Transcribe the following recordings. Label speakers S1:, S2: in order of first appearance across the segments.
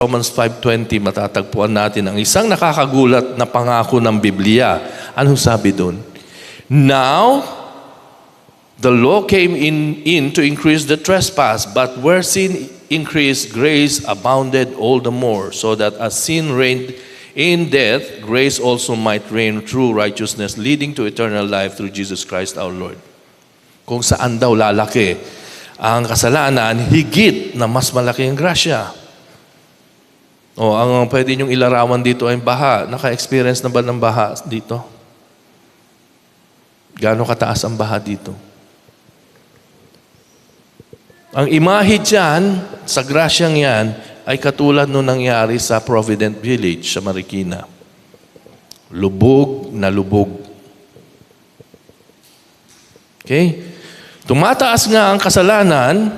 S1: Romans 5:20, matatagpuan natin ang isang nakakagulat na pangako ng Biblia. Anong sabi doon? Now, the law came in to increase the trespass, but where sin increased, grace abounded all the more, so that as sin reigned in death, grace also might reign through righteousness, leading to eternal life through Jesus Christ our Lord. Kung saan daw lalaki ang kasalanan, higit na mas malaki ang grasya. O, ang pwede niyong ilarawan dito ay baha. Naka-experience na ba ng baha dito? Gaano kataas ang baha dito? Ang imahe dyan, sa grasyang yan, ay katulad nung nangyari sa Provident Village sa Marikina. Lubog na lubog. Okay? Tumataas nga ang kasalanan,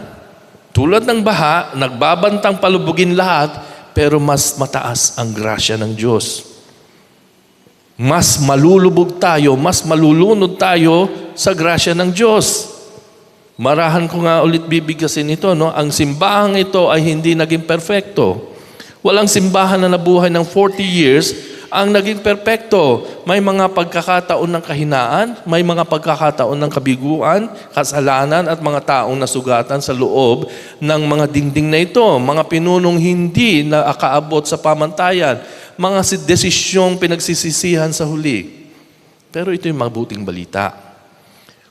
S1: tulad ng baha, nagbabantang palubugin lahat, pero mas mataas ang grasya ng Diyos. Mas malulubog tayo, mas malulunod tayo sa grasya ng Diyos. Marahan ko nga ulit bibigkasin ito, no? Ang simbahang ito ay hindi naging perfecto. Walang simbahan na nabuhay ng 40 years ang naging perpekto. May mga pagkakataon ng kahinaan, may mga pagkakataon ng kabiguan, kasalanan at mga taong nasugatan sa loob ng mga dingding na ito. Mga pinunong hindi na akaabot sa pamantayan, mga desisyong pinagsisisihan sa huli. Pero ito yung mabuting balita.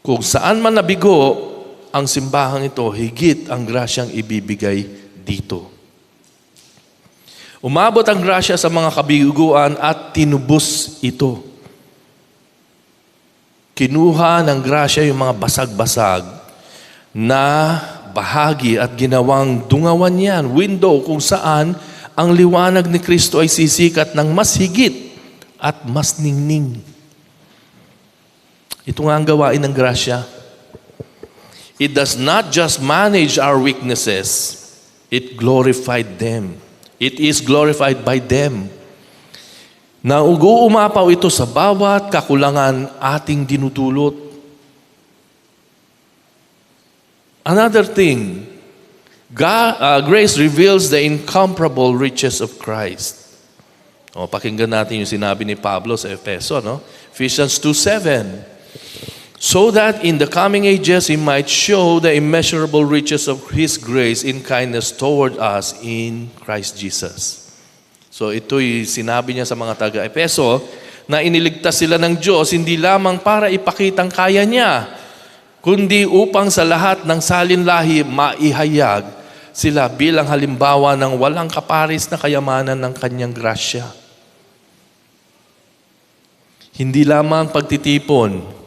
S1: Kung saan man nabigo ang simbahang ito, higit ang grasyang ibibigay dito. Umabot ang grasya sa mga kabiguan at tinubos ito. Kinuha ng grasya yung mga basag-basag na bahagi at ginawang dungawan yan, window kung saan ang liwanag ni Kristo ay sisikat ng mas higit at mas ningning. Ito nga ang gawain ng grasya. It does not just manage our weaknesses, it glorified them. It is glorified by them. Na umapaw ito sa bawat kakulangan ating dinudulot. Another thing, grace reveals the incomparable riches of Christ. O, pakinggan natin yung sinabi ni Pablo sa Efeso, no? Ephesians 2:7. So that in the coming ages He might show the immeasurable riches of His grace in kindness toward us in Christ Jesus. So ito'y sinabi niya sa mga taga-Epeso na iniligtas sila ng Diyos hindi lamang para ipakitang kaya niya, kundi upang sa lahat ng salinlahi maihayag sila bilang halimbawa ng walang kaparis na kayamanan ng kanyang grasya. Hindi lamang pagtitipon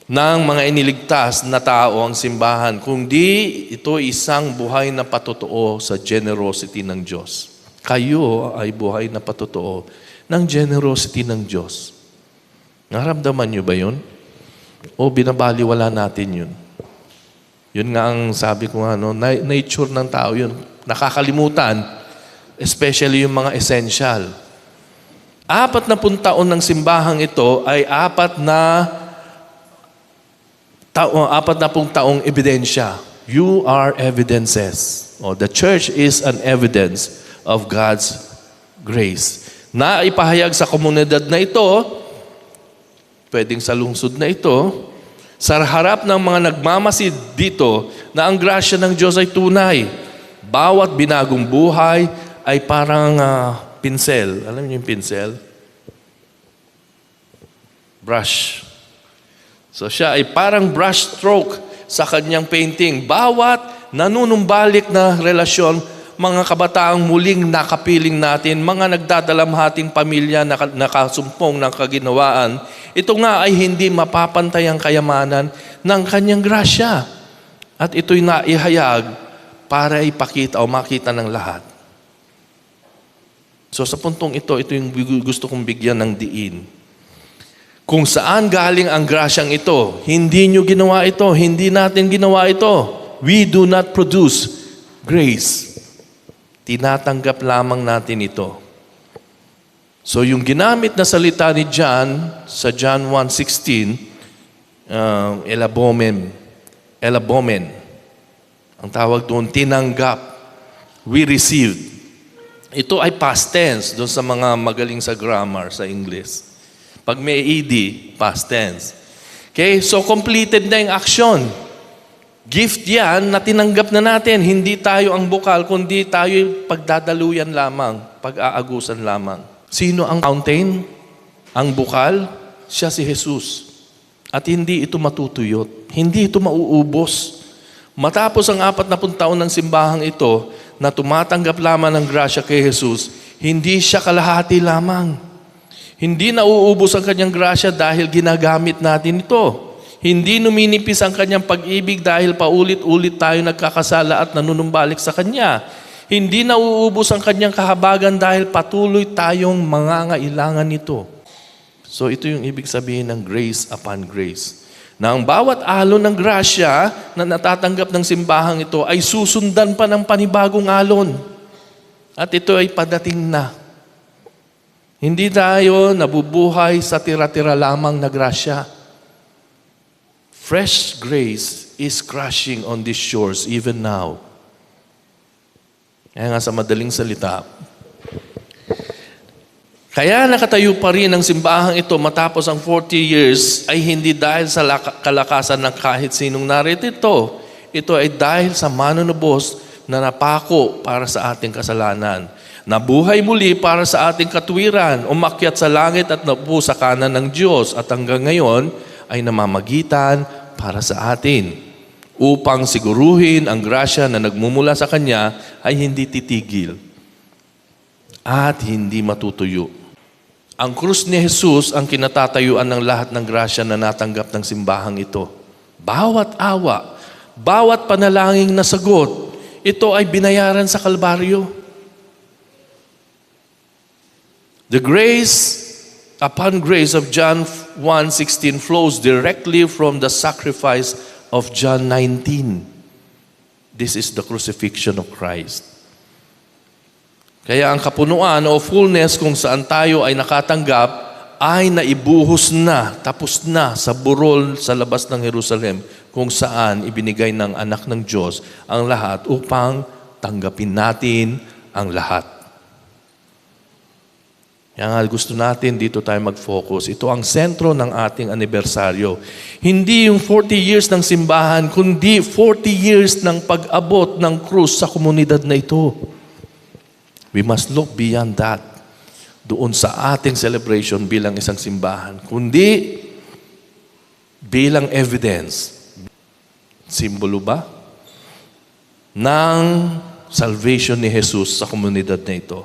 S1: ng mga iniligtas na tao ang simbahan, kundi ito isang buhay na patotoo sa generosity ng Diyos. Kayo ay buhay na patotoo ng generosity ng Diyos. Naramdaman niyo ba yun? O binabaliwala natin yun? Yun nga ang sabi ko nga, no? Nature ng tao yun. Nakakalimutan, especially yung mga essential. 40 taon ng simbahang ito ay 40 taong ebidensya. You are evidences. The church is an evidence of God's grace. Na ipahayag sa komunidad na ito, pwedeng sa lungsod na ito, sa harap ng mga nagmamasid dito na ang grasya ng Diyos ay tunay. Bawat binagong buhay ay parang pinsel. Alam niyo yung pinsel? Brush. So siya ay parang brush stroke sa kanyang painting. Bawat nanunumbalik na relasyon, mga kabataang muling nakapiling natin, mga nagdadalamhating pamilya na nakasumpong ng kaginawaan, ito nga ay hindi mapapantay ang kayamanan ng kanyang grasya. At ito'y naihayag para ipakita o makita ng lahat. So sa puntong ito yung gusto kong bigyan ng diin. Kung saan galing ang grasyang ito, hindi nyo ginawa ito, hindi natin ginawa ito. We do not produce grace. Tinatanggap lamang natin ito. So yung ginamit na salita ni John sa John 1:16, elabomen. Ang tawag doon, tinanggap. We received. ito ay past tense doon sa mga magaling sa grammar sa English. Pag may ed, past tense. Okay, so completed na yung action. Gift yan na tinanggap na natin. Hindi tayo ang bukal, kundi tayo pagdadaluyan lamang, pag-aagusan lamang. Sino ang fountain? Ang bukal? Siya si Jesus. At hindi ito matutuyot. Hindi ito mauubos. Matapos ang 40 taon ng simbahang ito, na tumatanggap lamang ng grasya kay Jesus, hindi siya kalahati lamang. Hindi nauubos ang kanyang grasya dahil ginagamit natin ito. Hindi numinipis ang kanyang pag-ibig dahil paulit-ulit tayo nagkakasala at nanunumbalik sa kanya. Hindi nauubos ang kanyang kahabagan dahil patuloy tayong mangangailangan nito. So ito yung ibig sabihin ng grace upon grace. Na ang bawat alon ng grasya na natatanggap ng simbahang ito ay susundan pa ng panibagong alon. At ito ay padating na. Hindi tayo nabubuhay sa tira-tira lamang na grasya. Fresh grace is crashing on these shores even now. Kaya nga sa madaling salita, kaya nakatayo pa rin ang simbahang ito matapos ang 40 years ay hindi dahil sa kalakasan ng kahit sinong narito. Ito ay dahil sa manunubos na napako para sa ating kasalanan. Nabuhay muli para sa ating katuwiran, umakyat sa langit at naupo sa kanan ng Diyos at hanggang ngayon ay namamagitan para sa atin upang siguruhin ang grasya na nagmumula sa Kanya ay hindi titigil at hindi matutuyo. Ang krus ni Jesus ang kinatatayuan ng lahat ng grasya na natanggap ng simbahang ito. Bawat awa, bawat panalangin na sagot, ito ay binayaran sa Kalbaryo. The grace upon grace of John 1:16 flows directly from the sacrifice of John 19. This is the crucifixion of Christ. Kaya ang kapunuan o fullness kung saan tayo ay nakatanggap ay naibuhos na, tapos na sa burol sa labas ng Jerusalem kung saan ibinigay ng anak ng Diyos ang lahat upang tanggapin natin ang lahat. Kaya nga gusto natin dito tayo mag-focus. Ito ang sentro ng ating anibersaryo. Hindi yung 40 years ng simbahan, kundi 40 years ng pag-abot ng krus sa komunidad na ito. We must look beyond that. Doon sa ating celebration bilang isang simbahan. Kundi bilang evidence. Simbolo ba? Ng salvation ni Jesus sa komunidad na ito.